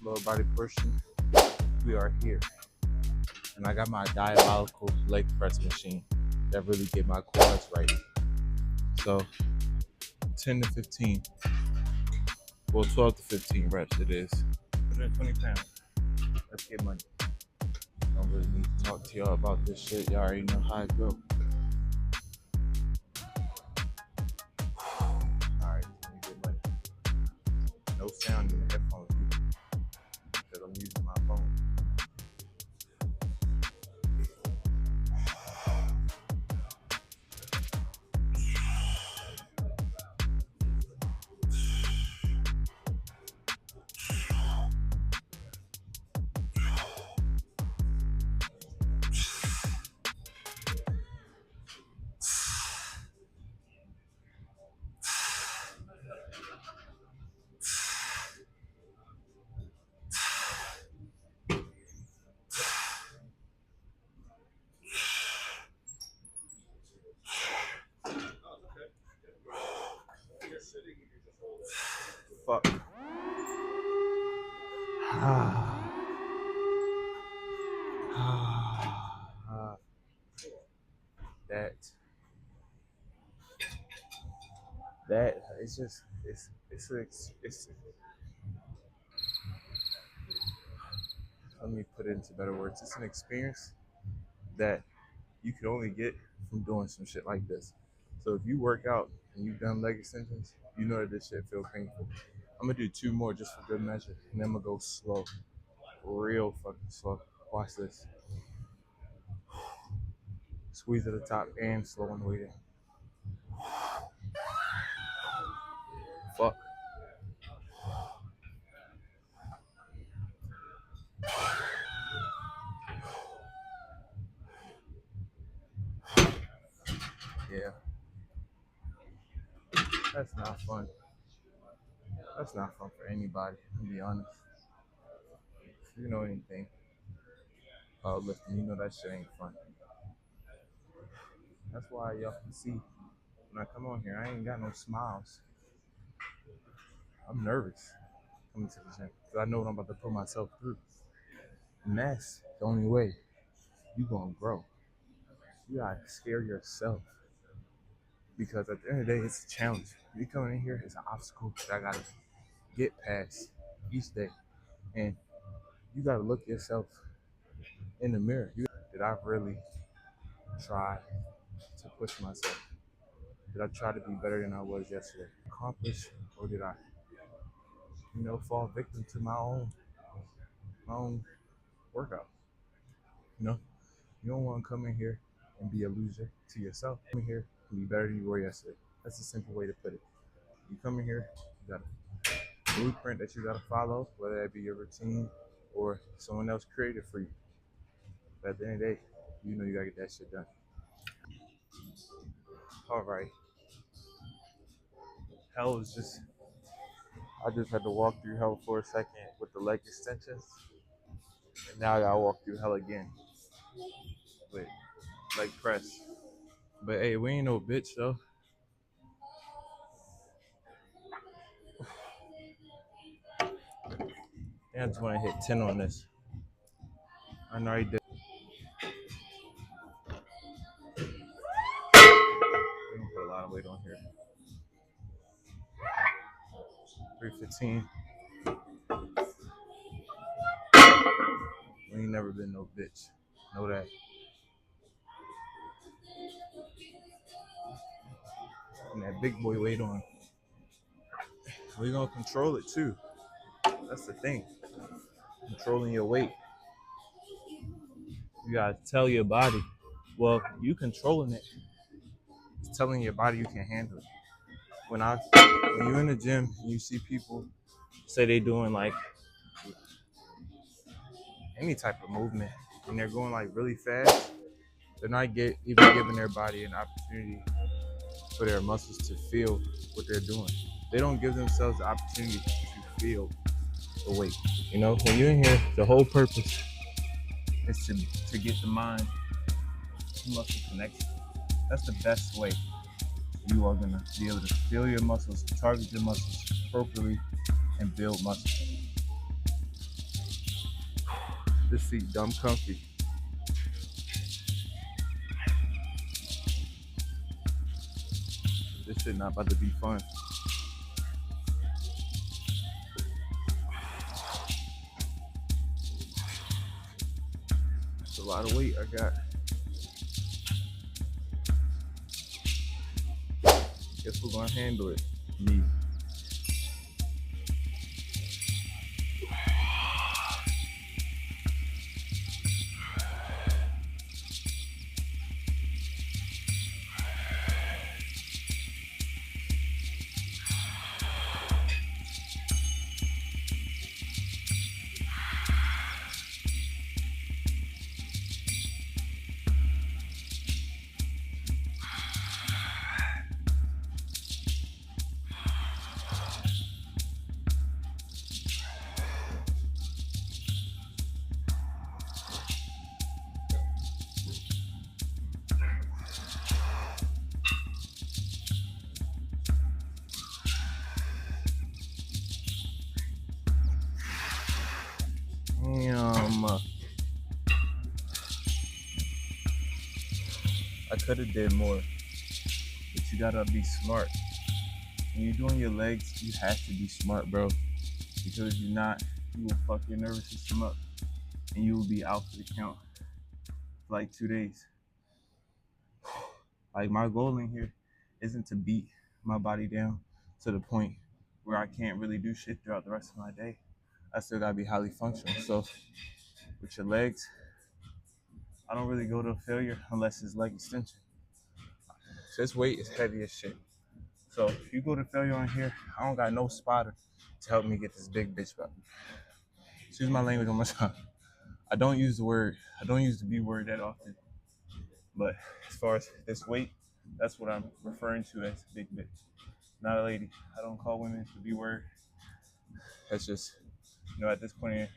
lower body portion, we are here. And I got my diabolical leg press machine that really get my quads right. So 10 to 15, well 12 to 15 reps it is. 120 pounds. Let's get money. Don't really need to talk to y'all about this shit. Y'all already know how it go. Alright, let me get money. No sound in the headphones either, because I'm using my phone. Fuck. that it's just it's let me put it into better words. It's an experience that you can only get from doing some shit like this. So if you work out and you've done leg extensions, you know that this shit feels painful. I'm gonna do 2 more just for good measure, and then I'm gonna go slow, real fucking slow. Watch this. Squeeze at the top and slow on the way down. Fuck. Yeah. That's not fun. That's not fun for anybody, to be honest. If you know anything about lifting, you know that shit ain't fun. That's why y'all can see when I come on here, I ain't got no smiles. I'm nervous coming to the gym because I know what I'm about to put myself through. And that's the only way you gonna grow. You gotta scare yourself because at the end of the day, it's a challenge. You coming in here, it's an obstacle that I gotta get past each day, and you gotta look yourself in the mirror. Did I really try to push myself? Did I try to be better than I was yesterday? Accomplish, or did I, fall victim to my own workout? You don't want to come in here and be a loser to yourself. Come in here and be better than you were yesterday. That's a simple way to put it. You come in here, you got a blueprint that you got to follow, whether that be your routine or someone else created for you. But at the end of the day, you know you got to get that shit done. All right. Hell is just, I just had to walk through hell for a second with the leg extensions. And now I got to walk through hell again with leg press. But hey, we ain't no bitch though. I just want to hit 10 on this. I know I did. We can put a lot of weight on here. 315. We ain't never been no bitch. Know that. And that big boy weight on. We gonna control it too. That's the thing. Controlling your weight. You gotta tell your body. Well, you controlling it. It's telling your body you can handle it. When you're in the gym and you see people say they doing like any type of movement and they're going like really fast, they're not even giving their body an opportunity for their muscles to feel what they're doing. They don't give themselves the opportunity to feel the weight. When you're in here, the whole purpose is to get the mind to muscle connection. That's the best way you are gonna be able to feel your muscles, target your muscles appropriately, and build muscle. This seat dumb comfy. This shit not about to be fun. That's a lot of weight I got. Guess who's gonna handle it? Me. Damn. I could have did more, but you gotta be smart. When you're doing your legs, you have to be smart, bro. Because if you're not, you will fuck your nervous system up, and you will be out for the count for like 2 days. Like my goal in here isn't to beat my body down to the point where I can't really do shit throughout the rest of my day. I still gotta be highly functional. So with your legs, I don't really go to failure unless it's leg extension. This weight is heavy as shit. So if you go to failure on here, I don't got no spotter to help me get this big bitch up. Excuse my language on my time. I don't use the B word that often. But as far as this weight, that's what I'm referring to as big bitch. Not a lady. I don't call women the B word. That's just, at this point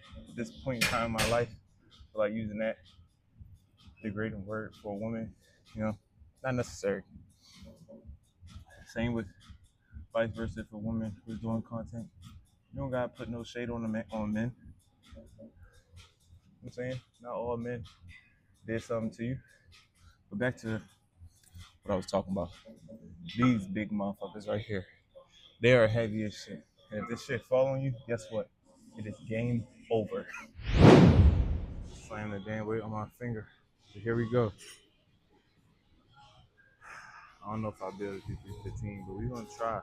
in time in my life, I like using that degrading word for a woman, not necessary. Same with vice versa for a woman who's doing content. You don't gotta put no shade on men. You know what I'm saying? Not all men did something to you. But back to what I was talking about. These big motherfuckers right here. They are heavy as shit. And if this shit fall on you, guess what? It is game over. Slam the damn weight on my finger. So here we go. I don't know if I'll be able to do 315, but we're gonna try.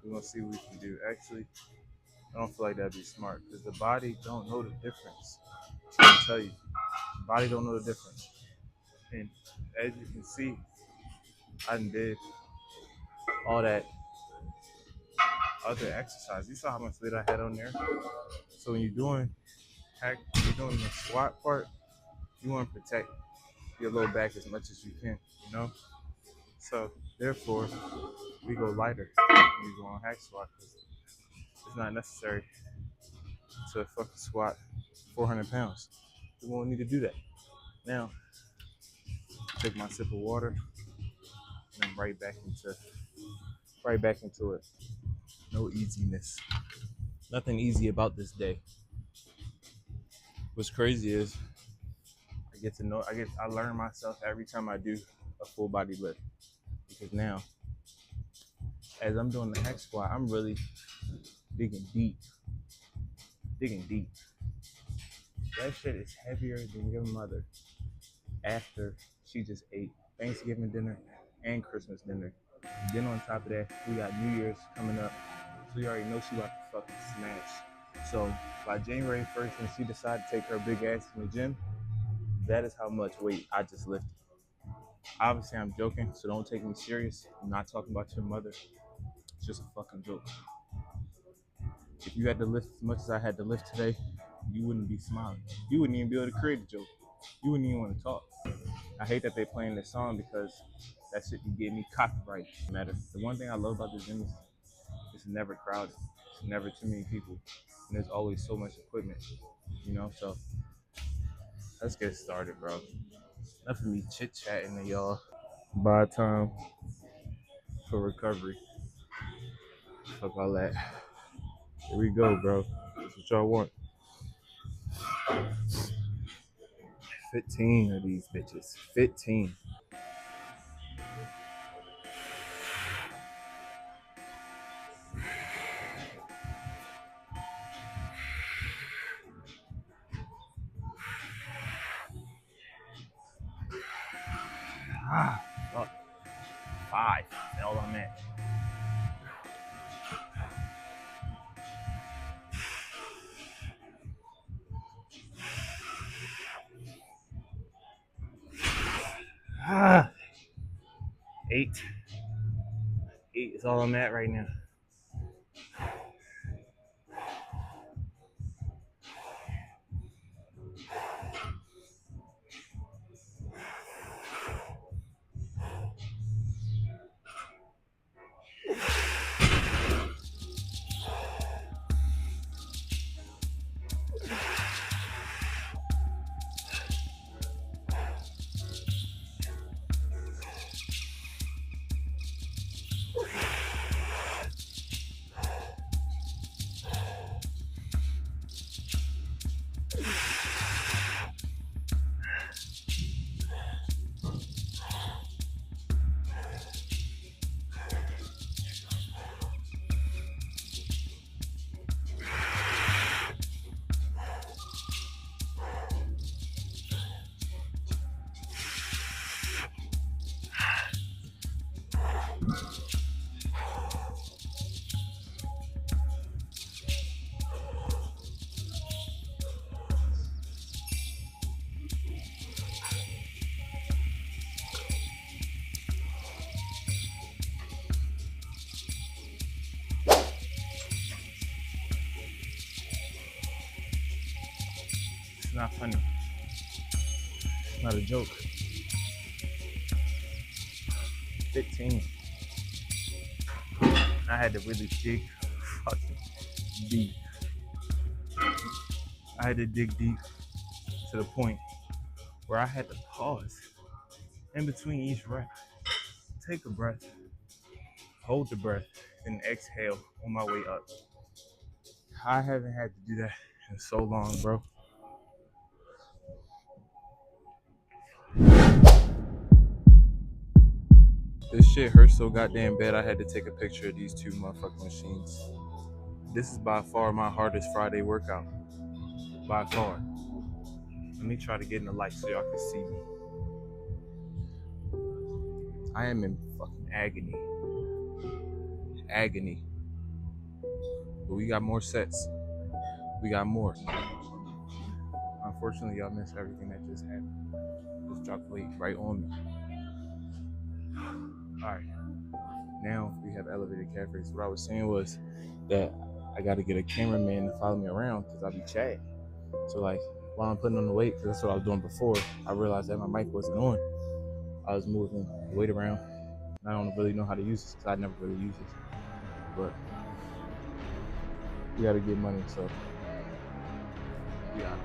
We're gonna see what we can do. Actually, I don't feel like that'd be smart because the body don't know the difference. I'm gonna tell you, the body don't know the difference. And as you can see, I did all that other exercise. You saw how much weight I had on there. So when you're doing the squat part, you want to protect your low back as much as you can. So therefore, we go lighter when we go on hack squat because it's not necessary to fucking squat 400 pounds. We won't need to do that. Now, take my sip of water and I'm right back into it. No easiness. Nothing easy about this day. What's crazy is I learn myself every time I do a full body lift. Because now, as I'm doing the hack squat, I'm really digging deep. That shit is heavier than your mother after she just ate Thanksgiving dinner and Christmas dinner. Then on top of that, we got New Year's coming up. So you already know she about to fucking smash. So by January 1st, when she decided to take her big ass in the gym, that is how much weight I just lifted. Obviously, I'm joking, so don't take me serious. I'm not talking about your mother. It's just a fucking joke. If you had to lift as much as I had to lift today, you wouldn't be smiling. You wouldn't even be able to create a joke. You wouldn't even want to talk. I hate that they're playing this song because that shit gave me copyright matter. The one thing I love about this gym is it's never crowded. It's never too many people. And there's always so much equipment. So let's get started, bro. Enough of me chit-chatting to y'all. Buy time for recovery. Fuck all that. Here we go, bro. That's what y'all want. 15 of these bitches. 15. Fuck. 5. That's all I'm at. Ah, 8. 8 is all I'm at right now. It's not funny. It's not a joke. 15. I had to really dig fucking deep. I had to dig deep to the point where I had to pause in between each breath. Take a breath, hold the breath, and exhale on my way up. I haven't had to do that in so long, bro. This shit hurts so goddamn bad I had to take a picture of these two motherfucking machines. This is by far my hardest Friday workout. By far. Let me try to get in the light so y'all can see me. I am in fucking agony. Agony. But we got more sets. We got more. Unfortunately, y'all missed everything that just happened. Just dropped weight right on me. Alright. Now we have elevated calf raise. What I was saying was that I got to get a cameraman to follow me around because I'll be chatting. So like while I'm putting on the weight, because that's what I was doing before, I realized that my mic wasn't on. I was moving the weight around. I don't really know how to use this because I never really use this. But we got to get money, so yeah.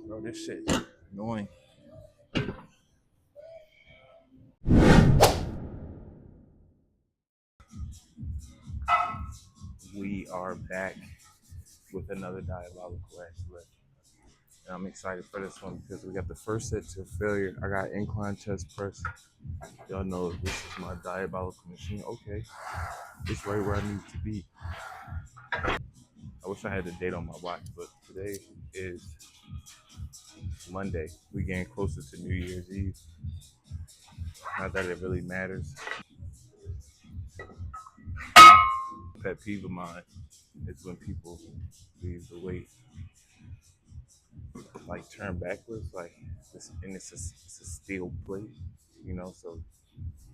Bro, this shit is annoying. We are back with another diabolical ass lift. And I'm excited for this one because we got the first set to failure. I got incline chest press. Y'all know this is my diabolical machine. Okay, it's right where I need to be. I wish I had the date on my watch, but today is Monday. We getting closer to New Year's Eve. Not that it really matters. pet peeve of mine is when people leave the weight like turn backwards, like this, and it's a steel plate, so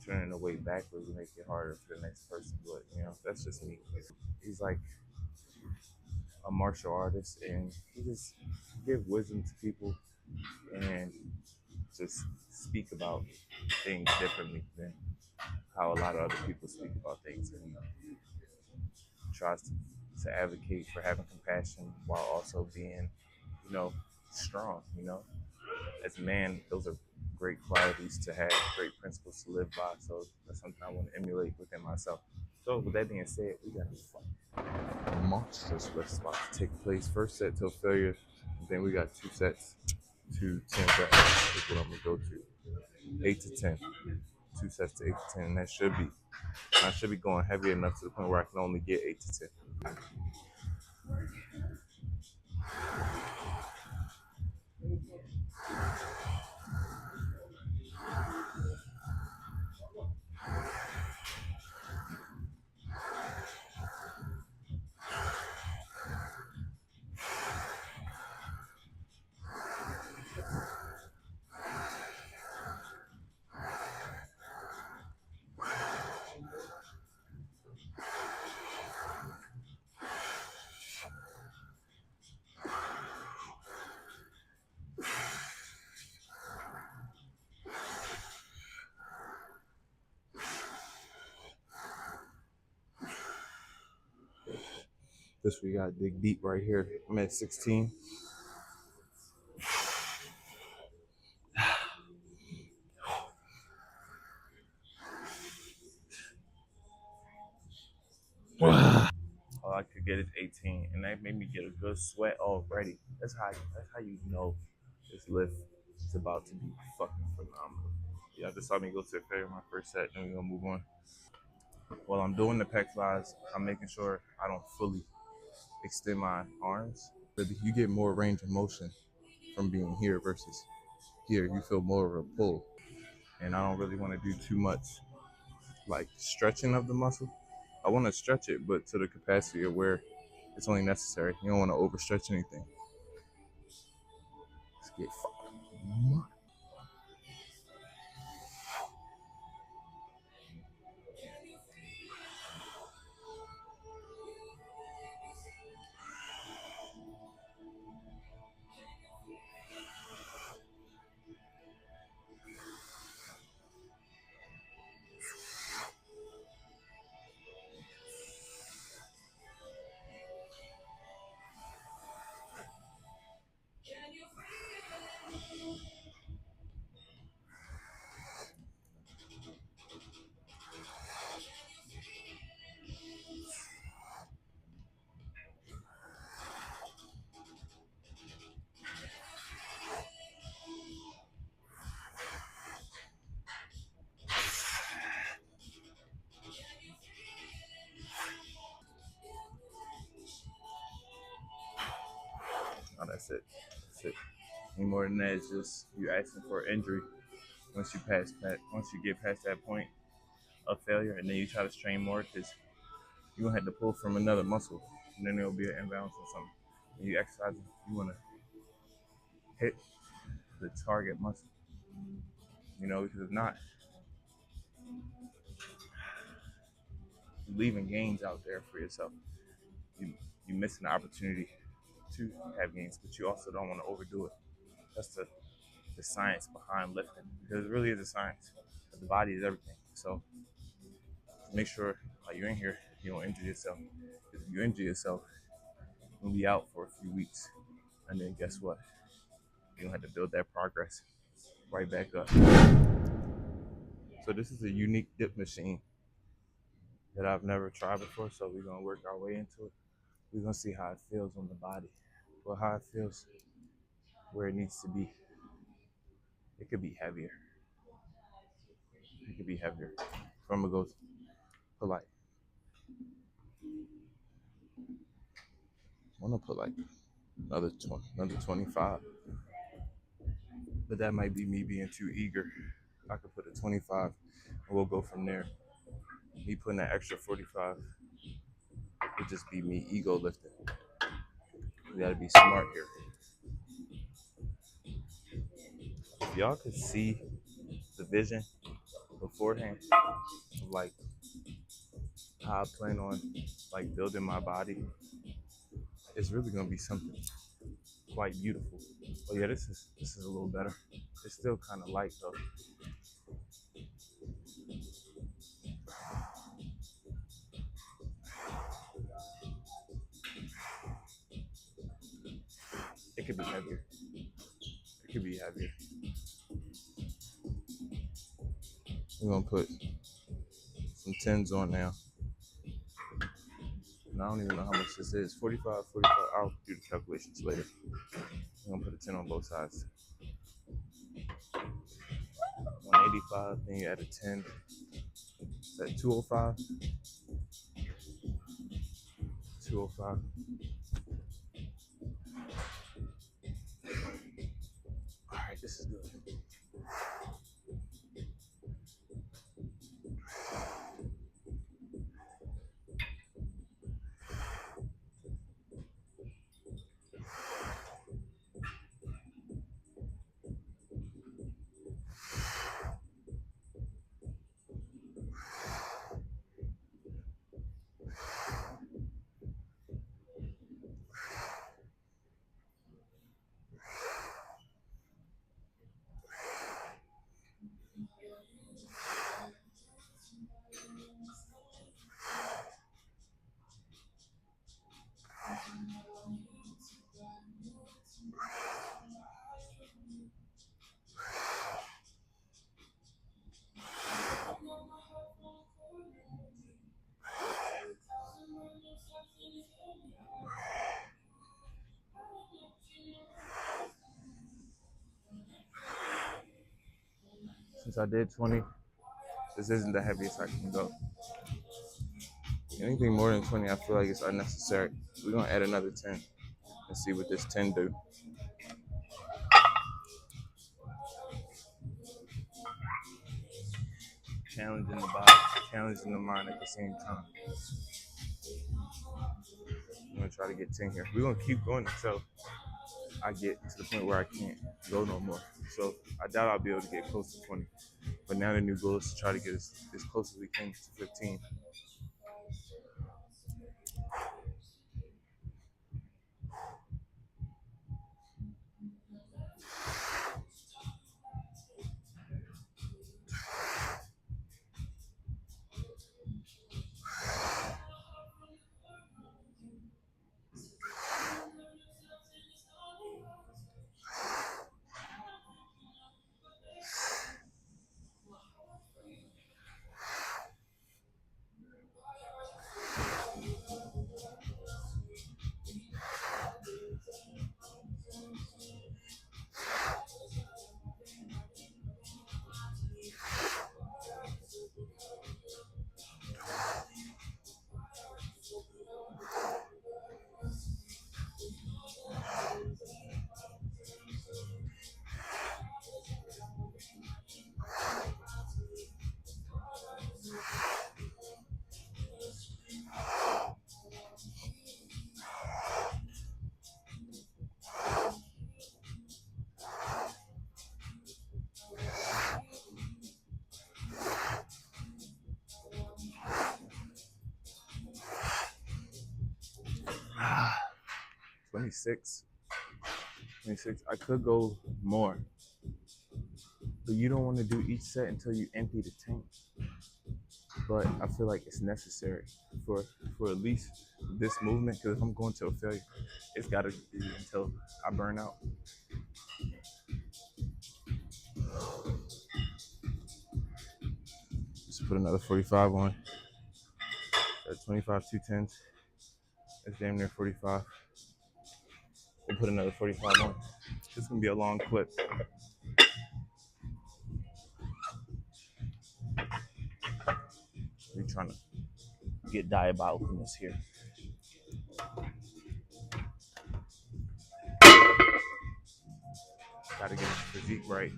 turning the weight backwards will make it harder for the next person. But that's just me. He's like a martial artist, and he just give wisdom to people and just speak about things differently than how a lot of other people speak about things. And tries to advocate for having compassion while also being, you know, strong. As a man, those are great qualities to have, great principles to live by. So that's something I want to emulate within myself. So with that being said, we got this fight. A monstrous that's about to take place. First set till failure. Then we got two sets to 10 reps is what I'm gonna go to. 8 to 10. Two sets to 8 to 10. And I should be going heavy enough to the point where I can only get 8 to 10. This we got dig deep right here. I'm at 16. All I could get is 18, and that made me get a good sweat already. That's how you know this lift is about to be fucking phenomenal. Yeah, just saw me go to the fair my first set, then we're gonna move on. While I'm doing the pec flies, I'm making sure I don't fully extend my arms. But you get more range of motion from being here versus here. You feel more of a pull, and I don't really want to do too much like stretching of the muscle. I want to stretch it, but to the capacity of where it's only necessary. You don't want to overstretch anything. Let's get fucked. Oh, that's it. That's it. Any more than that is just you asking for an injury. Once you get past that point of failure, and then you try to strain more because you gonna have to pull from another muscle, and then there'll be an imbalance or something. When you exercise, you wanna hit the target muscle, because if not, you're leaving gains out there for yourself. You you missing the opportunity to have gains, but you also don't want to overdo it. That's the science behind lifting, because it really is a science. The body is everything. So make sure while you're in here, you don't injure yourself. Because if you injure yourself, you'll be out for a few weeks, and then guess what? You don't have to build that progress right back up. So this is a unique dip machine that I've never tried before. So we're gonna work our way into it. We're gonna see how it feels on the body, or how it feels where it needs to be. It could be heavier. It could be heavier. So I'm gonna go put like I wanna put like another 25. But that might be me being too eager. I could put a 25 and we'll go from there. Me putting that extra 45 It just be me ego lifting. We gotta be smart here. If y'all could see the vision beforehand of like how I plan on like building my body, it's really gonna be something quite beautiful. Oh yeah, this is a little better. It's still kind of light though. It could be heavier. It could be heavier. We're gonna put some tens on now. And I don't even know how much this is. 45, 45. I'll do the calculations later. I'm gonna put a 10 on both sides. 185, then you add a 10. Is that 205? 205. All right, this is good. Since I did 20, this isn't the heaviest I can go. Anything more than 20, I feel like it's unnecessary. We're gonna add another 10 and see what this 10 do. Challenging the body, challenging the mind at the same time. I'm gonna try to get 10 here. We're gonna keep going until I get to the point where I can't go no more. So I doubt I'll be able to get close to 20. But now the new goal is to try to get as close as we can to 15. Ah, 26. 26. I could go more, but you don't want to do each set until you empty the tank. But I feel like it's necessary for at least this movement, because if I'm going to a failure, it's got to be until I burn out. Just put another 45 on. Got 25 210s. That's damn near 45. We'll put another 45 on. This is gonna be a long clip. We're trying to get diabolicalness here. Gotta get the physique right.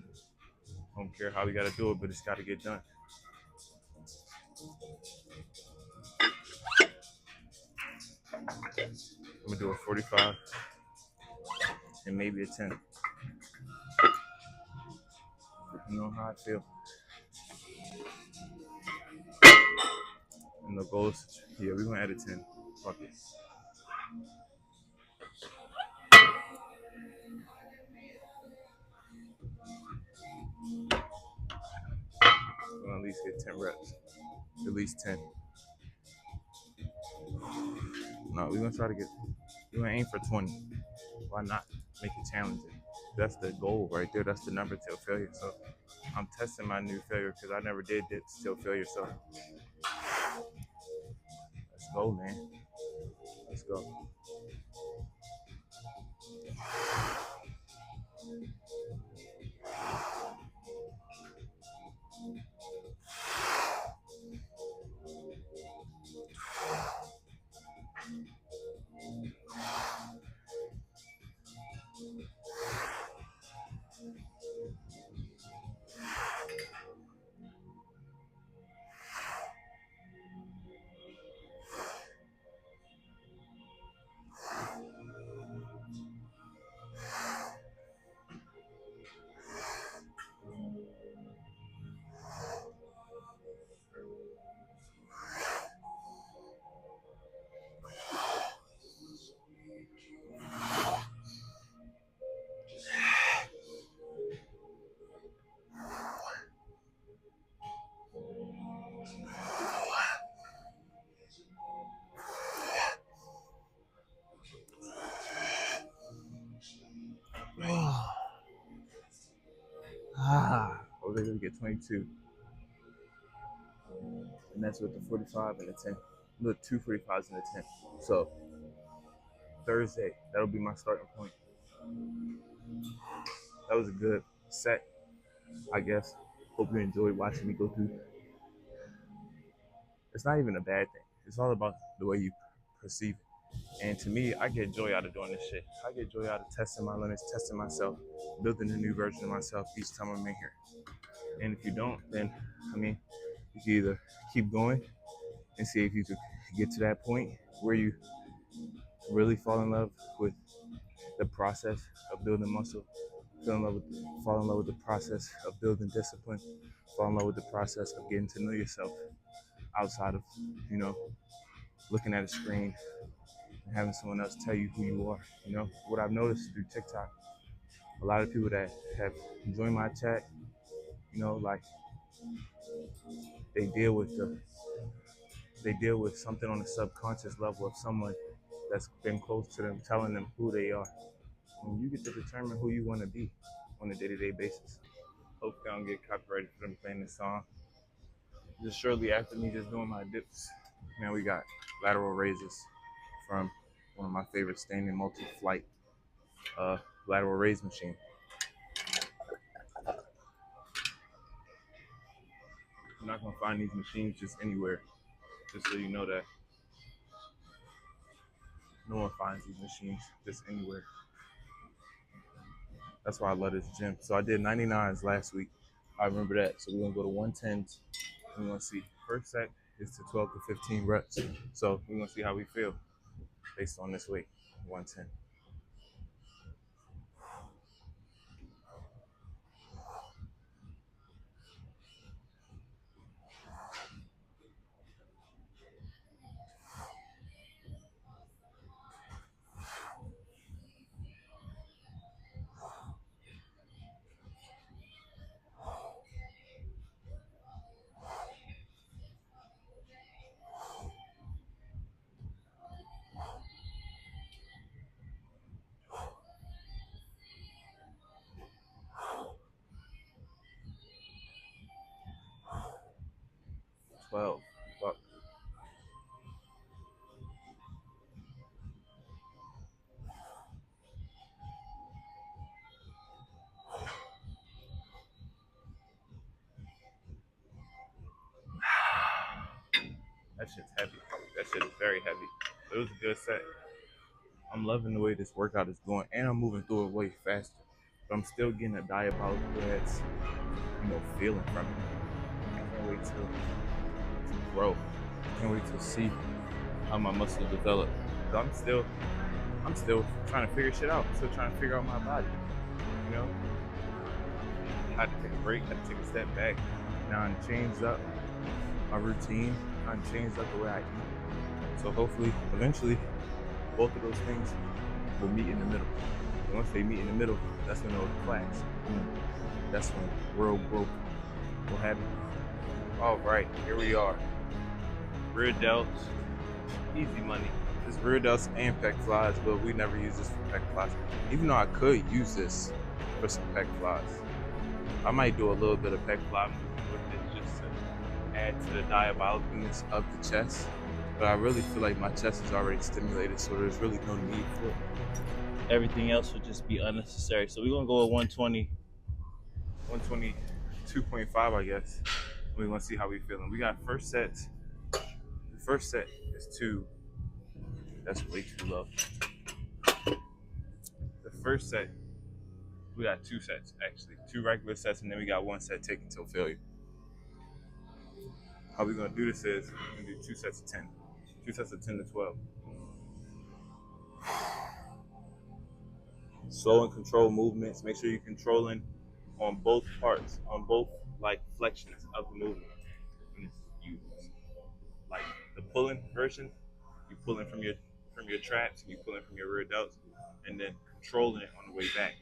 Don't care how we gotta do it, but it's gotta get done. I'm gonna do a 45 and maybe a 10. You know how I feel. And the goal is, yeah, we're gonna add a 10. Fuck it. We're gonna at least get 10 reps. At least 10. No, we're gonna try to get, we're gonna aim for 20. Why not? Make it challenging. That's the goal right there. That's the number till failure. So I'm testing my new failure because I never did dips till failure. So let's go, man. Let's go. I was able to get 22. And that's with the 45 and the 10. The two 45s and the 10. So Thursday, that'll be my starting point. That was a good set, I guess. Hope you enjoyed watching me go through. It's not even a bad thing. It's all about the way you perceive it. And to me, I get joy out of doing this shit. I get joy out of testing my limits, testing myself, building a new version of myself each time I'm in here. And if you don't, then, I mean, you can either keep going and see if you could get to that point where you really fall in love with the process of building muscle, fall in love with the process of building discipline, fall in love with the process of getting to know yourself outside of, you know, looking at a screen and having someone else tell you who you are. You know, what I've noticed through TikTok, a lot of people that have joined my chat, you know, like they deal with something on the subconscious level of someone that's been close to them, telling them who they are. And you get to determine who you want to be on a day-to-day basis. Hope I don't get copyrighted for them playing this song. Just shortly after me just doing my dips, now we got lateral raises from one of my favorite standing multi-flight lateral raise machine. You're not gonna find these machines just anywhere. Just so you know that no one finds these machines just anywhere. That's why I love this gym. So I did 99s last week. I remember that. So we're gonna go to 110s. We're gonna see. First set is to 12 to 15 reps. So we're gonna see how we feel based on this weight, 110. 12. Fuck. That shit's heavy. That shit is very heavy. It was a good set. I'm loving the way this workout is going, and I'm moving through it way faster. But I'm still getting a diabolical ass, feeling from it. I can't wait to grow. I can't wait to see how my muscles develop. I'm still trying to figure shit out. Still trying to figure out my body. You know, I had to take a break. Had to take a step back. Now I'm changed up my routine. I'm changed up the way I eat. So hopefully, eventually, both of those things will meet in the middle. And once they meet in the middle, that's when it'll clash. That's when real growth will happen. All right, here we are. Rear delts, easy money. This rear delts and pec flies, but we never use this for pec flies. Even though I could use this for some pec flies. I might do a little bit of pec fly movement with it just to add to the diabolicalness of the chest. But I really feel like my chest is already stimulated, so there's really no need for it. Everything else would just be unnecessary. So we're gonna go with 120, 122.5, I guess. We're gonna see how we feeling. We got first sets. The first set is 2. That's way too low. The first set, we got 2 sets actually. 2 regular sets, and then we got 1 set taken till failure. How we're gonna do this is we're gonna do 2 sets of 10. 2 sets of 10 to 12. Slow and controlled movements. Make sure you're controlling on both parts, on both like flexions of the movement. And you like the pulling version, you pulling from your traps, and you pulling from your rear delts, and then controlling it on the way back.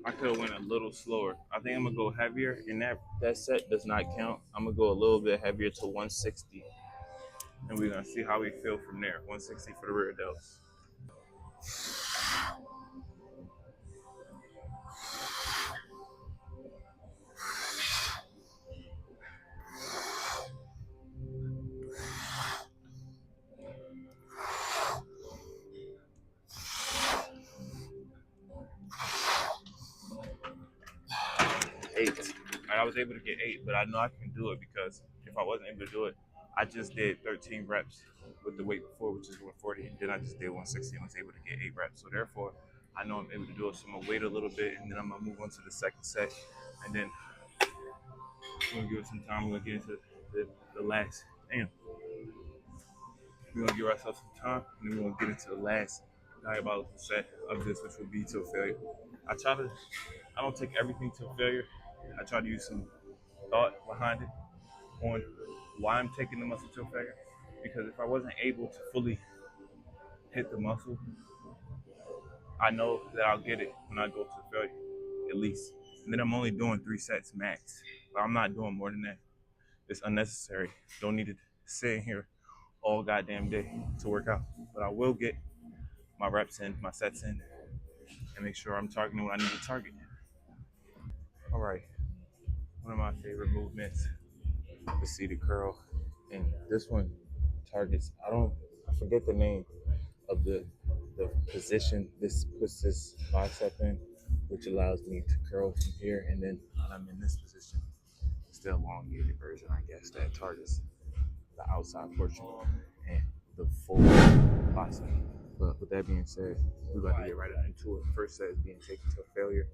'I could have went a little slower. I think I'm gonna go heavier, and that set does not count. I'm gonna go a little bit heavier to 160, and we're gonna see how we feel from there. 160 for the rear delts. Eight. I was able to get 8, but I know I can do it because if I wasn't able to do it, I just did 13 reps with the weight before, which is 140, and then I just did 160 and was able to get 8 reps. So therefore, I know I'm able to do it. So I'm gonna wait a little bit, and then I'm gonna move on to the second set, and then we're gonna give it some time. We're gonna get into the last. Damn. We're gonna give ourselves some time, and then we're gonna get into the last diabolical set of this, which will be to a failure. I don't take everything to a failure. I try to use some thought behind it on why I'm taking the muscle to a failure. Because if I wasn't able to fully hit the muscle, I know that I'll get it when I go to failure, at least. And then I'm only doing 3 sets max. But I'm not doing more than that. It's unnecessary. Don't need to sit in here all goddamn day to work out. But I will get my reps in, my sets in, and make sure I'm targeting what I need to target. All right. One of my favorite movements, the seated curl. And this one targets, I forget the name of the position this puts this bicep in, which allows me to curl from here. And then when I'm in this position, it's the elongated version, I guess, that targets the outside portion and the full bicep. But with that being said, we're about to get right into it. First set is being taken to a failure.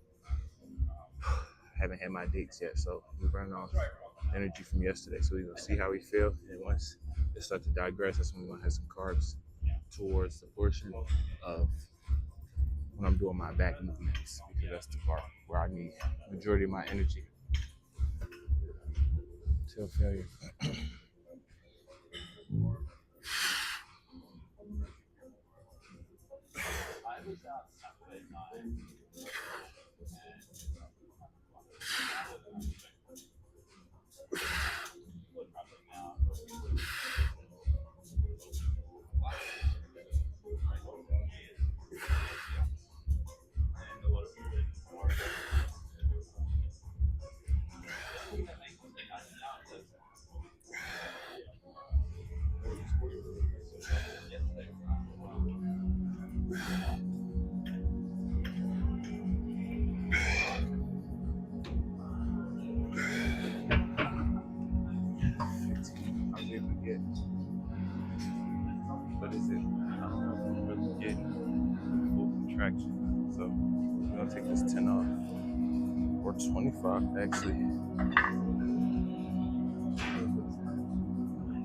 Haven't had my dates yet, so we're running off energy from yesterday. So we're gonna see how we feel, and once it starts to digress, that's when we're gonna have some carbs towards the portion of when I'm doing my back movements, because that's the part where I need the majority of my energy. Till failure. contraction. So we're gonna take this 10 off. Or 25 actually.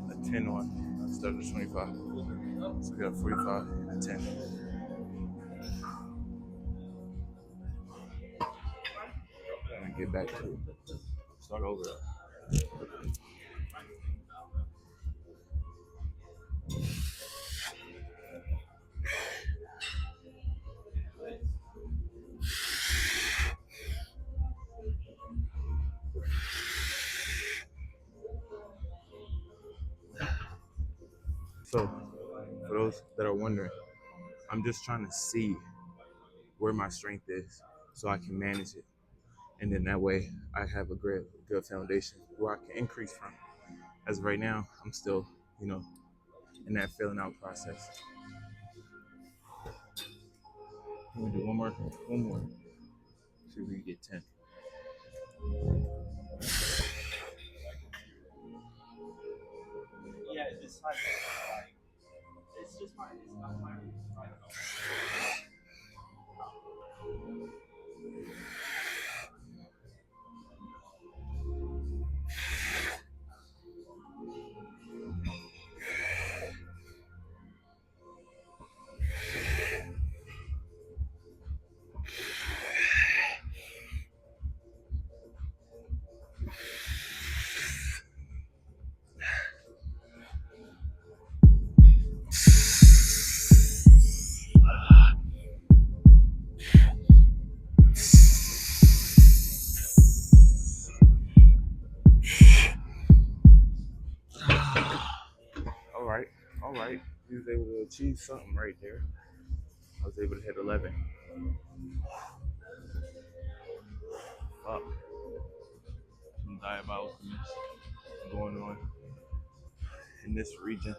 A 10 one instead of the 25. So we got a 45 and a 10. And get back to it. Start over. So for those that are wondering, I'm just trying to see where my strength is so I can manage it. And then that way I have a good foundation where I can increase from. As of right now, I'm still, in that filling out process. I'm gonna do one more. One more. See if we can get 10. All right, all right. He was able to achieve something right there. I was able to hit 11. Up. Some diabolicalness going on in this region.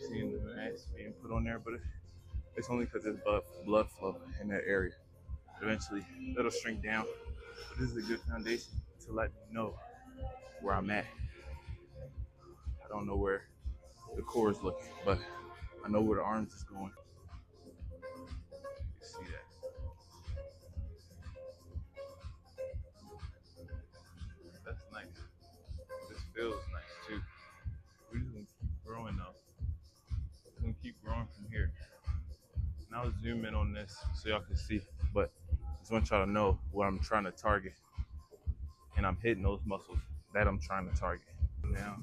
Seeing the mask being put on there, but it's only because there's blood flow in that area. Eventually, it'll shrink down. But this is a good foundation to let me know where I'm at. I don't know where the core is looking, but I know where the arms is going. You see that? That's nice. This feels nice too. We're just gonna keep growing though. We're gonna keep growing from here. Now I'll zoom in on this so y'all can see. But I just want y'all to know what I'm trying to target. And I'm hitting those muscles that I'm trying to target. Now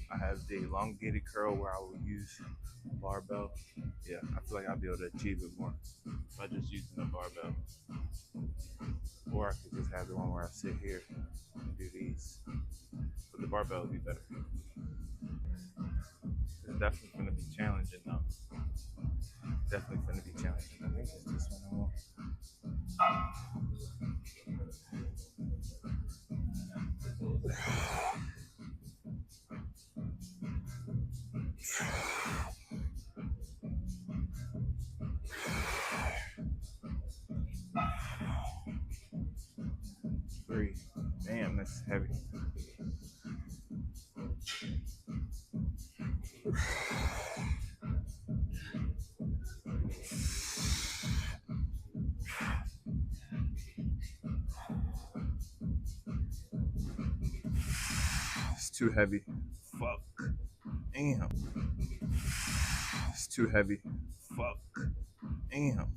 I have the elongated curl where I will use barbell. Yeah, I feel like I'll be able to achieve it more by just using the barbell. Or I could just have the one where I sit here and do these. But the barbell would be better. It's definitely going to be challenging though. Definitely going to be challenging. I think it's this one I want. Three. Damn, that's heavy. It's too heavy. Fuck. Damn. It's too heavy. Fuck. Damn.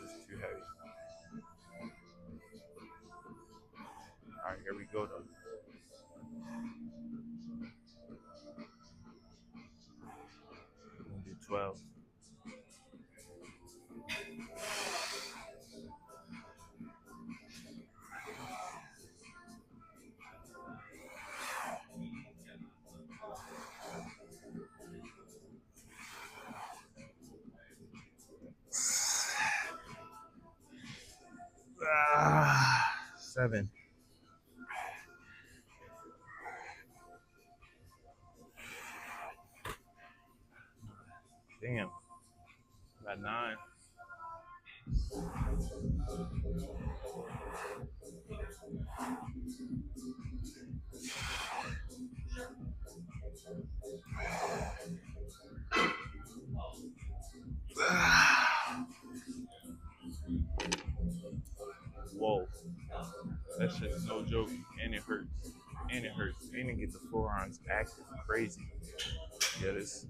It's too heavy. All right, here we go though. We're gonna do 12. 7. Damn. Got 9. Whoa. That shit's no joke. And it hurts. And it hurts. And it gets the forearms active crazy. Yeah, this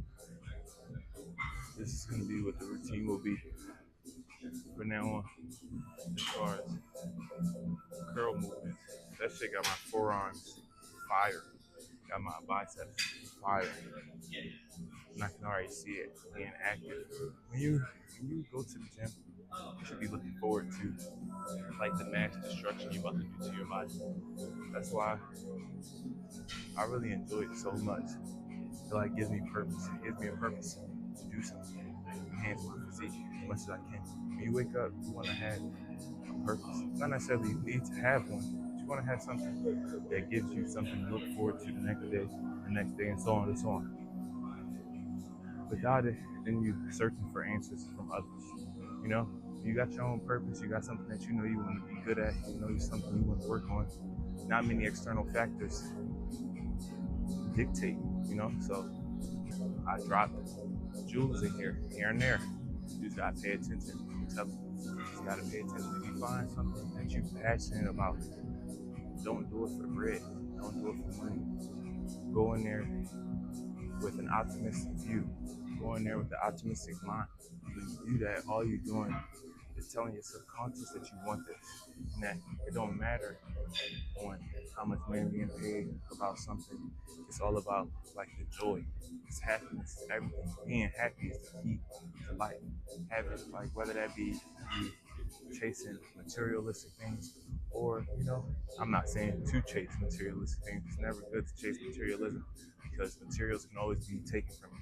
is gonna be what the routine will be from now on. As far as curl movements. That shit got my forearms fire. Got my biceps fire. And I can already see it being active. When you go to the gym, you should be looking forward to like the mass destruction you're about to do to your body. That's why I really enjoy it so much. It like gives me purpose. It gives me a purpose to do something, enhance my physique as much as I can. When you wake up, you want to have a purpose. Not necessarily you need to have one, but you want to have something that gives you something to look forward to the next day, and so on and so on. Without it, then you searching for answers from others. You know, you got your own purpose. You got something that you know you want to be good at. You know, something you want to work on. Not many external factors dictate. You know, so I drop jewels in here and there. You just gotta pay attention. I'm telling you, you just gotta pay attention. If you find something that you're passionate about, don't do it for the bread. Don't do it for money. Go in there with an optimistic view. Go in there with an optimistic mind. When you do that, all you're doing is telling your subconscious that you want this, and that it don't matter on how much money you're getting paid about something. It's all about like the joy, it's happiness, everything. Being happy is the key to life. Having like whether that be you chasing materialistic things, or I'm not saying to chase materialistic things. It's never good to chase materialism because materials can always be taken from you.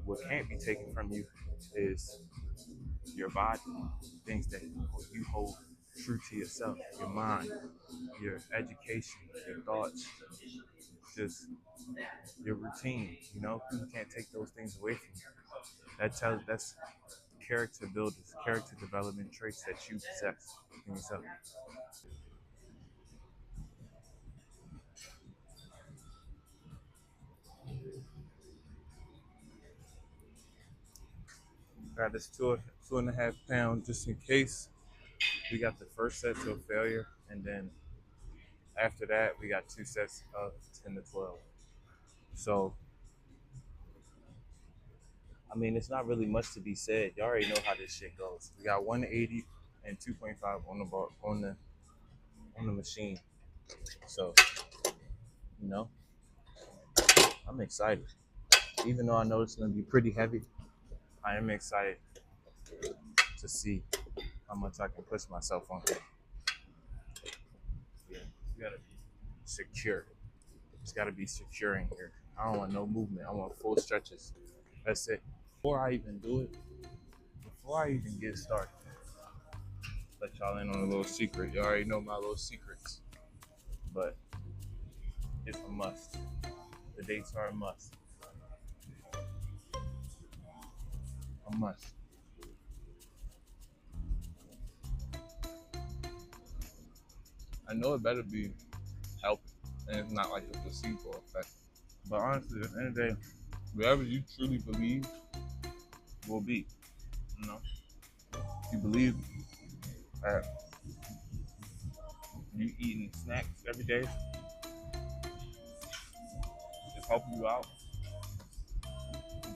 What can't be taken from you is your body, things that you hold true to yourself, your mind, your education, your thoughts, just your routine. People can't take those things away from you. That's character builders, character development traits that you possess in yourself. Got this 2.5 pound just in case. We got the first set to a failure, and then after that we got 2 sets of 10 to 12. So I mean, it's not really much to be said. You already know how this shit goes. We got 180 and 2.5 on the bar, on the machine. So you know, I'm excited. Even though I know it's gonna be pretty heavy, I am excited to see how much I can push myself on. Yeah, you gotta be secure. It's gotta be secure in here. I don't want no movement. I want full stretches. That's it. Before I even do it, before I even get started, let y'all in on a little secret. You already know my little secrets, but it's a must. The dates are a must. A must. I know it better be helping, and it's not like a placebo effect. But honestly, at the end of the day, whatever you truly believe will be. You know, if you believe that you eating snacks every day is helping you out,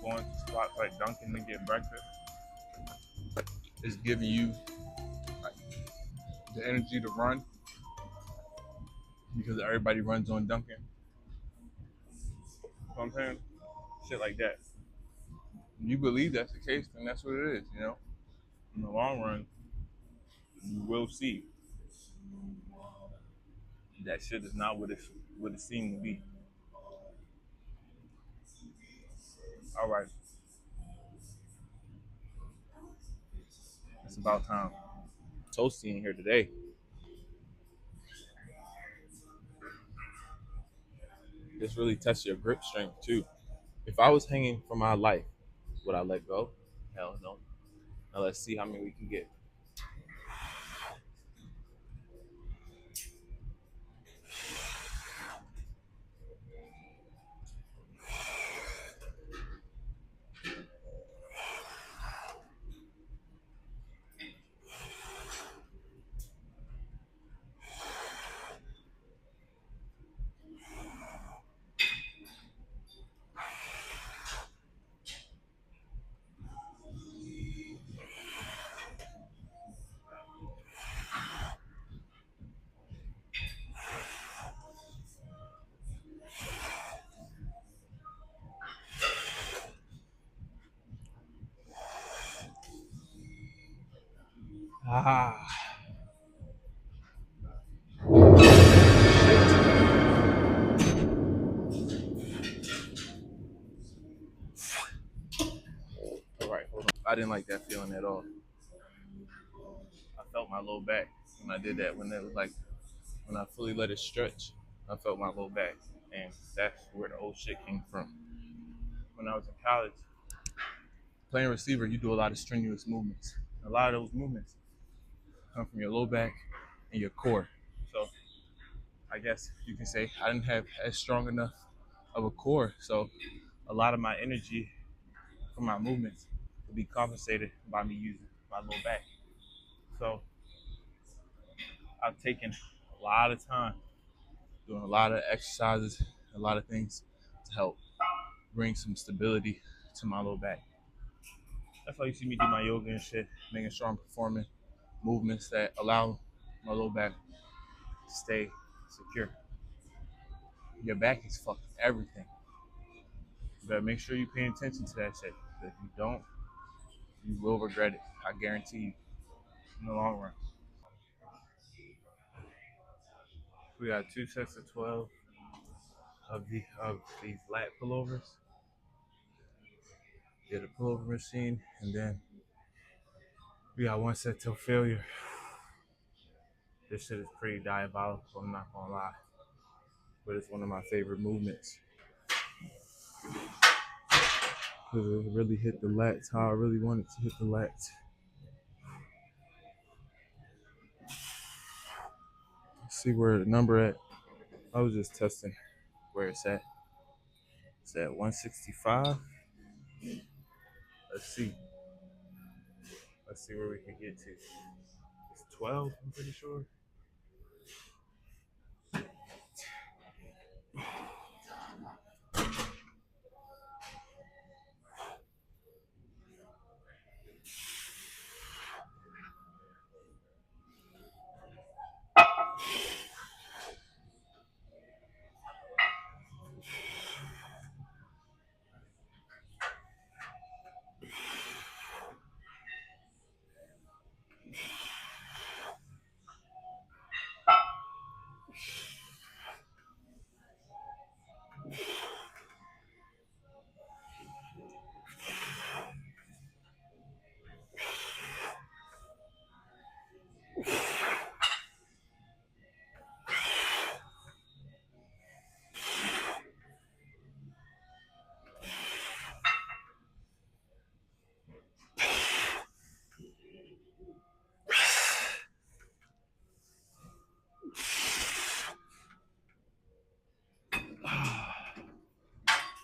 going to spots like Dunkin' to get breakfast is giving you like the energy to run because everybody runs on Dunkin'. You know what I'm saying? Shit like that. When you believe that's the case, then that's what it is. In the long run, you will see that shit is not what it seemed to be. All right, it's about time. Toasty in here today. this really tests your grip strength too. If I was hanging for my life, would I let go? Hell no. Now let's see how many we can get. Ah. All right, hold on. I didn't like that feeling at all. I felt my low back when I did that. When it was like when I fully let it stretch, I felt my low back, and that's where the old shit came from. When I was in college, playing receiver, you do a lot of strenuous movements. A lot of those movements come from your low back and your core. So I guess you can say I didn't have as strong enough of a core, so a lot of my energy from my movements would be compensated by me using my low back. So I've taken a lot of time doing a lot of exercises, a lot of things to help bring some stability to my low back. That's why you see me do my yoga and shit, making sure I'm performing movements that allow my low back to stay secure. Your back is fucking everything. You better make sure you're paying attention to that shit. If you don't, you will regret it. I guarantee you in the long run. We got 2 sets of 12 of these lat pullovers. Get a pullover machine, and then we got 1 set till failure. This shit is pretty diabolical, I'm not gonna lie. But it's one of my favorite movements. Because it really hit the lats how I really wanted to hit the lats. Let's see where the number at. I was just testing where it's at. It's at 165. Let's see. Let's see where we can get to. It's 12, I'm pretty sure.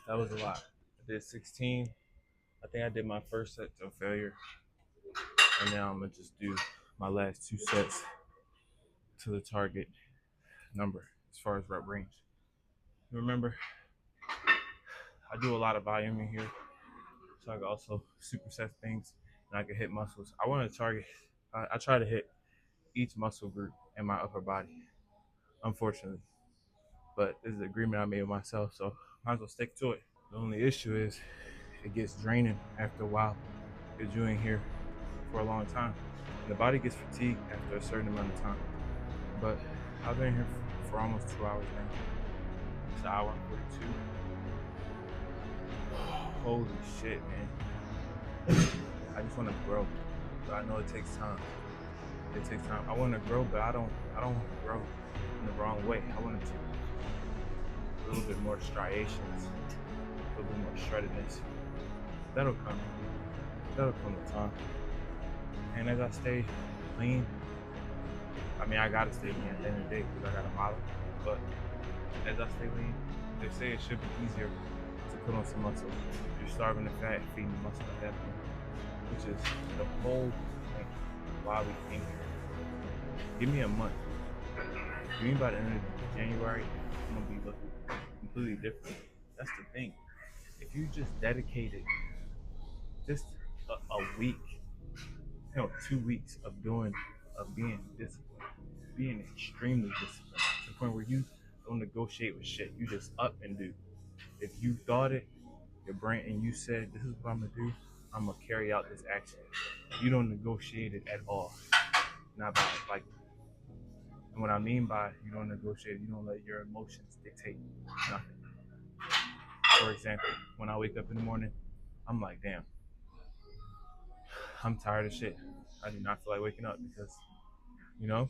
That was a lot. I did 16. I think I did my first set to failure. And now I'm going to just do my last 2 sets to the target number as far as rep range. Remember, I do a lot of volume in here, so I can also superset things and I can hit muscles. I want to target, I try to hit each muscle group in my upper body, unfortunately. But this is an agreement I made with myself, so I might as well stick to it. The only issue is it gets draining after a while because you're in here for a long time. And the body gets fatigued after a certain amount of time. But I've been here for almost 2 hours now. It's an hour and 42. Holy shit, man. I just want to grow. But I know it takes time. It takes time. I want to grow, but I don't want to grow in the wrong way. I want to little bit more striations, a little bit more shreddedness. That'll come. That'll come with time. And as I stay lean, I mean, I gotta stay lean at the end of the day because I got a model. But as I stay lean, they say it should be easier to put on some muscle. You're starving the fat, feeding the muscle at that point, which is the whole point why we came here. Give me a month. Give me by the end of January, I'm gonna be looking completely different. That's the thing. If you just dedicated just a week, 2 weeks of being disciplined, being extremely disciplined to the point where you don't negotiate with shit. You just up and do. If you thought it, your brain, and you said, "This is what I'm gonna do. I'm gonna carry out this action." You don't negotiate it at all. Not like, and what I mean by you don't negotiate it, you don't let your emotions dictate nothing. For example, when I wake up in the morning, I'm like, damn, I'm tired of shit. I do not feel like waking up because, you know,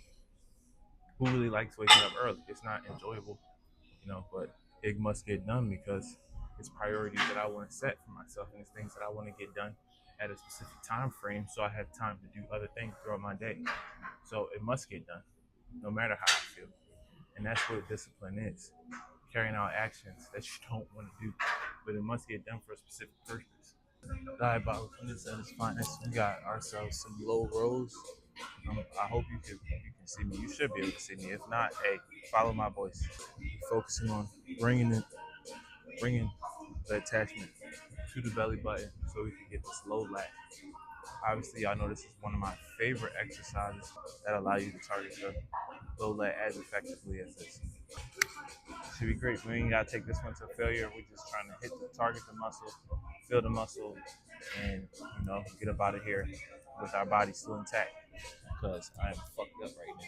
who really likes waking up early? It's not enjoyable, but it must get done because it's priorities that I want to set for myself and it's things that I want to get done at a specific time frame so I have time to do other things throughout my day. So it must get done, no matter how I feel. And that's what discipline is. Carrying out actions that you don't want to do, but it must get done for a specific purpose. Diabolical in this at its finest. We got ourselves some low rows. I hope you can see me. You should be able to see me. If not, hey, follow my voice. Focusing on bringing the attachment to the belly button so we can get this low lat. Obviously, y'all know this is one of my favorite exercises that allow you to target the low lat as effectively as this. Should be great. We ain't gotta take this one to failure. We're just trying to target the muscle, feel the muscle, and get up out of here with our body still intact. Because I'm fucked up right now.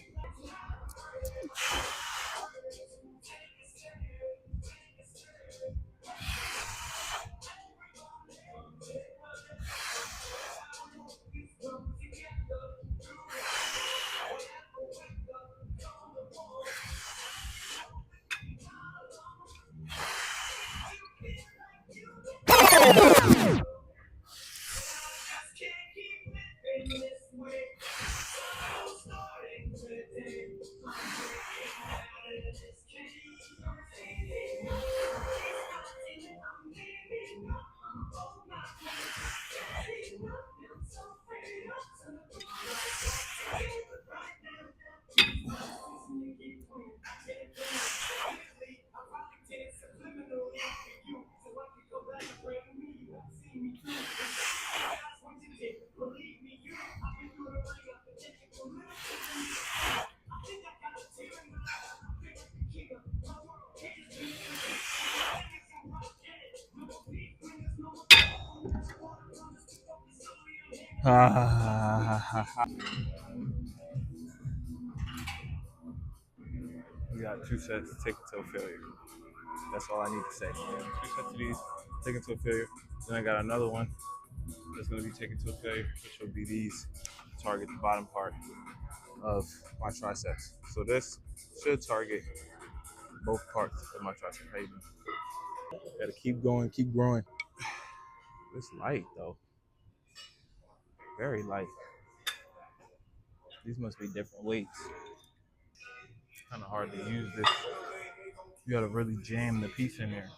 We got 2 sets, take it to a failure. That's all I need to say. 2 sets of these, take it to a failure. Then I got another one that's going to be taken to a failure, which will be these, target the bottom part of my triceps. So this should target both parts of my tricep. How you doing? Gotta keep going, keep growing. It's light though, very light. These must be different weights. It's kind of hard to use this. You gotta really jam the piece in there.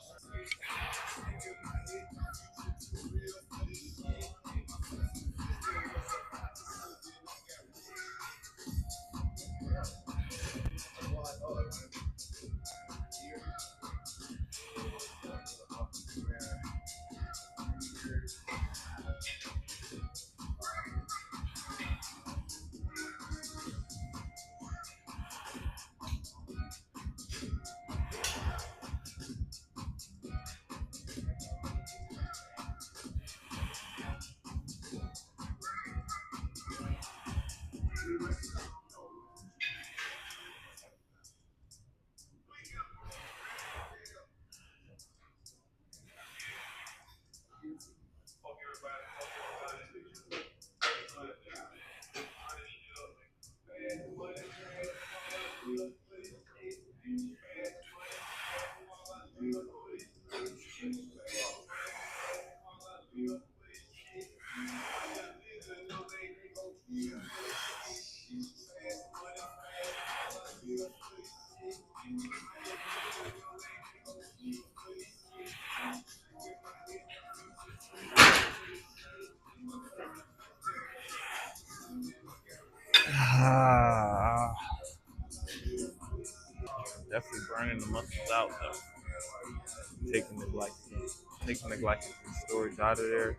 honestly burning the muscles out though. Taking the glycogen storage out of there,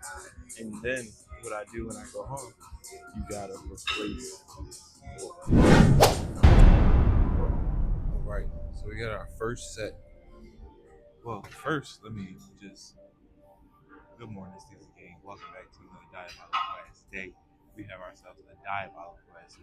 and then what I do when I go home, you gotta replace. All right, so we got our first set. Well, first let me just. Good morning, Stephen King. Welcome back to another Diabolical Class. Today we have ourselves a Diabolical Class.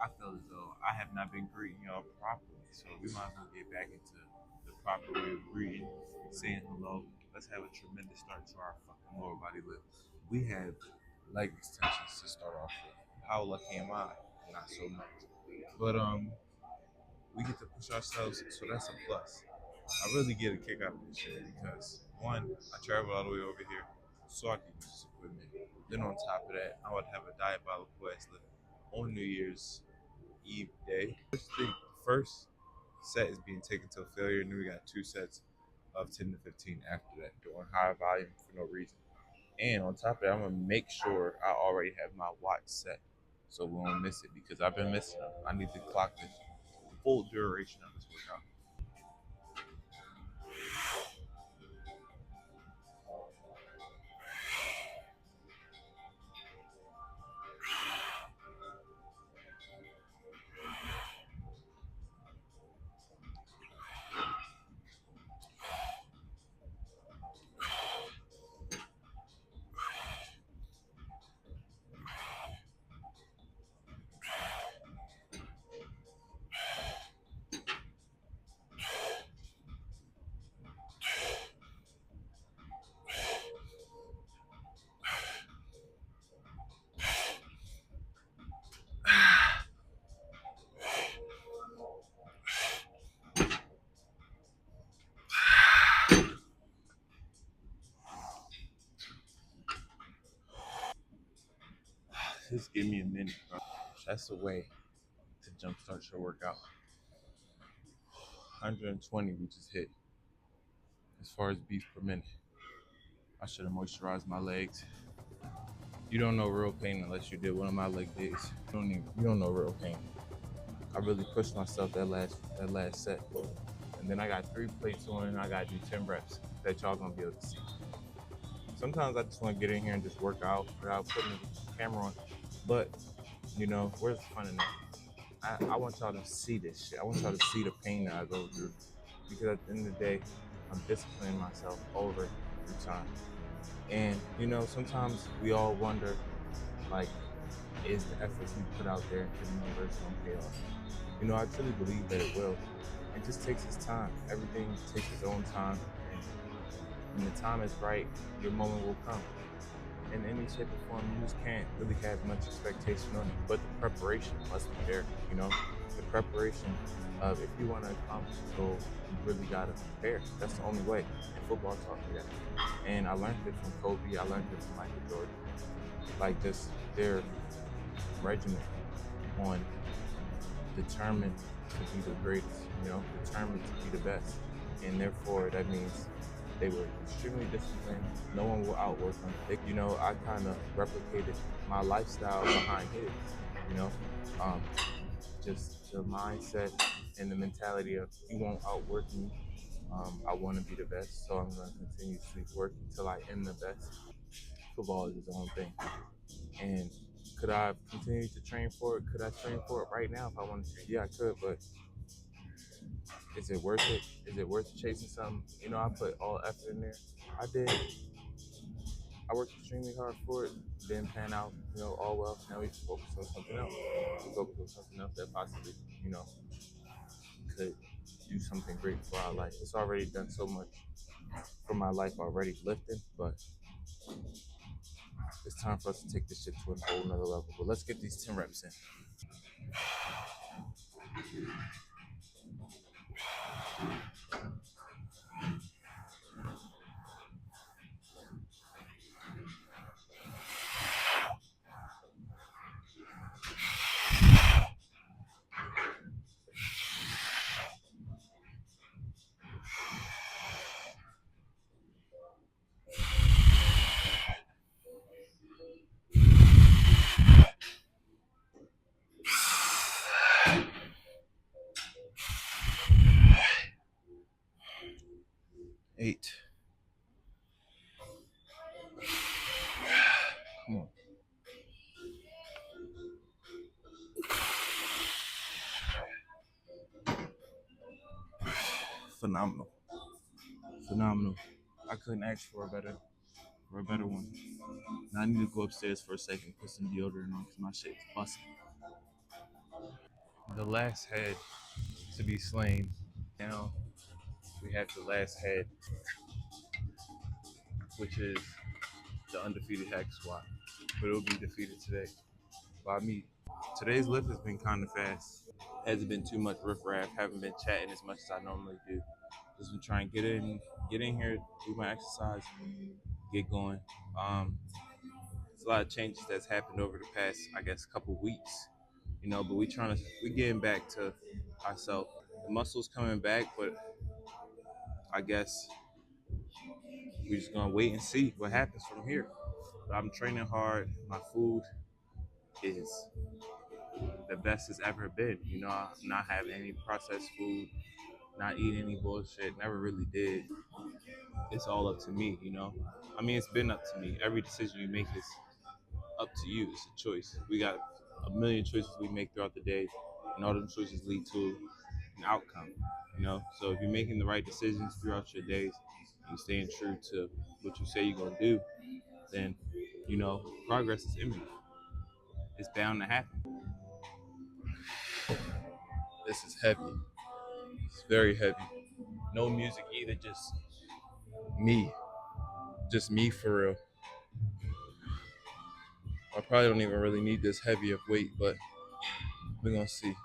I feel as though I have not been greeting y'all properly, so we might as well get back into the proper way of greeting, saying hello. Let's have a tremendous start to our fucking lower body lift. We have leg extensions to start off with. How lucky am I? Not so much. But we get to push ourselves, so that's a plus. I really get a kick out of this shit because one, I travel all the way over here so I can use this equipment. Then on top of that, I would have a diabolical quest lift on New Year's Eve day. First set is being taken to failure, and then we got two sets of 10 to 15 after that, doing high volume for no reason. And on top of that, I'm gonna make sure I already have my watch set so we won't miss it because I've been missing them. I need to clock the full duration of this workout. Just give me a minute, bro. That's the way to jumpstart your workout. 120 we just hit as far as beats per minute. I should have moisturized my legs. You don't know real pain unless you did one of my leg days. You don't know real pain. I really pushed myself that last set. And then I got 3 plates on and I gotta do 10 reps that y'all gonna be able to see. Sometimes I just want to get in here and just work out without putting the camera on. But, where's the fun in that? I want y'all to see this shit. I want y'all to see the pain that I go through. Because at the end of the day, I'm disciplining myself over time. And, sometimes we all wonder, like, is the effort we put out there in the universe going to pay off? I truly believe that it will. It just takes its time. Everything takes its own time. And when the time is right, your moment will come. In any shape or form, you just can't really have much expectation on it. But the preparation must be there, The preparation of if you want to accomplish a goal, you really got to prepare. That's the only way. And football taught me that. And I learned it from Kobe. I learned it from Michael Jordan. Like just their regimen on determined to be the greatest, determined to be the best. And therefore, that means they were extremely disciplined. No one will outwork them. I kind of replicated my lifestyle behind his, just the mindset and the mentality of you won't outwork me. I want to be the best, so I'm going to continuously work until I am the best. Football is its own thing. And could I continue to train for it? Could I train for it right now if I wanted to? Yeah, I could, but is it worth it? Is it worth chasing something? I put all effort in there. I did. I worked extremely hard for it. Didn't pan out, all well. Now we can focus on something else. We focus on something else that possibly, could do something great for our life. It's already done so much for my life already lifting, but it's time for us to take this shit to a whole nother level. But let's get these 10 reps in. Come on. Phenomenal. Phenomenal. I couldn't ask for a better one. Now I need to go upstairs for a second, put some deodorant on because my shit is busting. The last head to be slain. Now we have the last head, which is the undefeated Hack Squad. But it'll be defeated today by me. Today's lift has been kind of fast. Hasn't been too much riffraff. Haven't been chatting as much as I normally do. Just been trying to get in here, do my exercise, get going. There's a lot of changes that's happened over the past, I guess, couple weeks. But we getting back to ourselves. The muscles coming back, but I guess we're just gonna wait and see what happens from here. But I'm training hard. My food is the best it's ever been. I'm not having any processed food, not eating any bullshit. Never really did. It's all up to me. I mean, it's been up to me. Every decision you make is up to you. It's a choice. We got a million choices we make throughout the day, and all those choices lead to an outcome. So if you're making the right decisions throughout your days, and you're staying true to what you say you're gonna do, then progress is imminent. It's bound to happen. This is heavy. It's very heavy. No music either, me. Just me for real. I probably don't even really need this heavy of weight, but we're gonna see.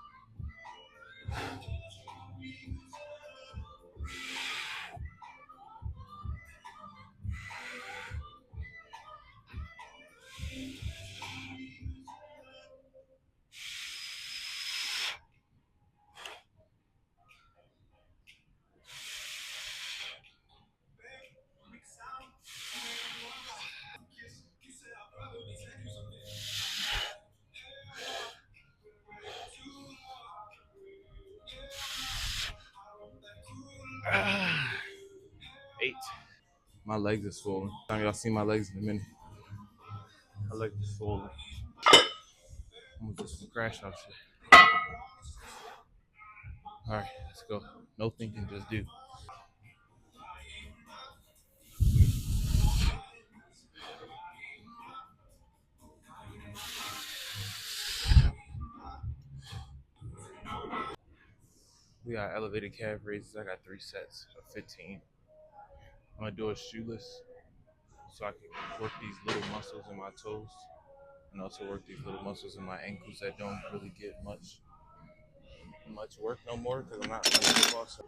Eight. My legs are swollen. Y'all see my legs in a minute. My legs are swollen. I'm gonna do some crash out shit. All right, let's go. No thinking, just do. We got elevated calf raises. I got 3 sets of 15. I'm gonna do a shoeless so I can work these little muscles in my toes and also work these little muscles in my ankles that don't really get much work no more because I'm not playing football. So.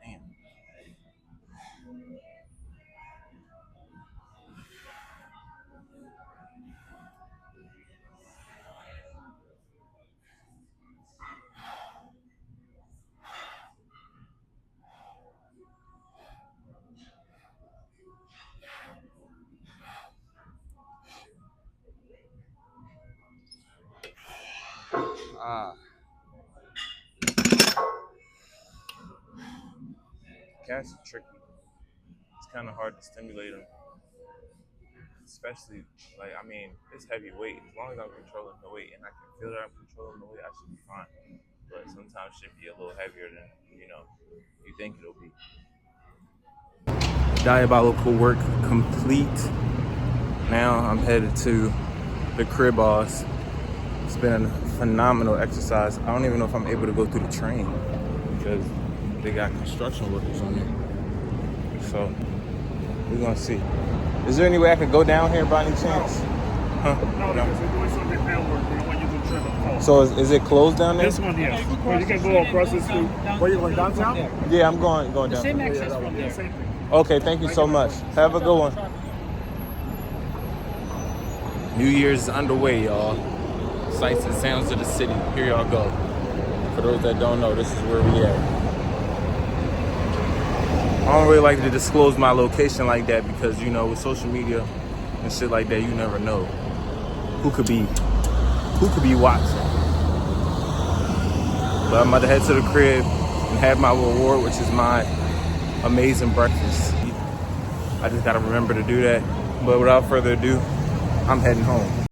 Damn. Calves are tricky. It's kind of hard to stimulate them, especially it's heavy weight. As long as I'm controlling the weight and I can feel that I'm controlling the weight, I should be fine. But sometimes it should be a little heavier than you think it'll be. Diabolical work complete. Now I'm headed to the crib boss. It's been a phenomenal exercise. I don't even know if I'm able to go through the train because they got construction workers on there. So we're gonna see. Is there any way I could go down here by any chance? Huh? No, because we're doing some repair work. We don't want you to trip and fall. So is it closed down there? This one, yes. Well, you can go across the street. Where you going, downtown? Yeah, I'm going down. Same access from there. Same thing. Okay, thank you so much. Have a good one. New Year's is underway, y'all. Sights and sounds of the city. Here y'all go. For those that don't know, this is where we at. I don't really like to disclose my location like that because, with social media and shit like that, you never know who could be watching. But I'm about to head to the crib and have my reward, which is my amazing breakfast. I just gotta remember to do that. But without further ado, I'm heading home.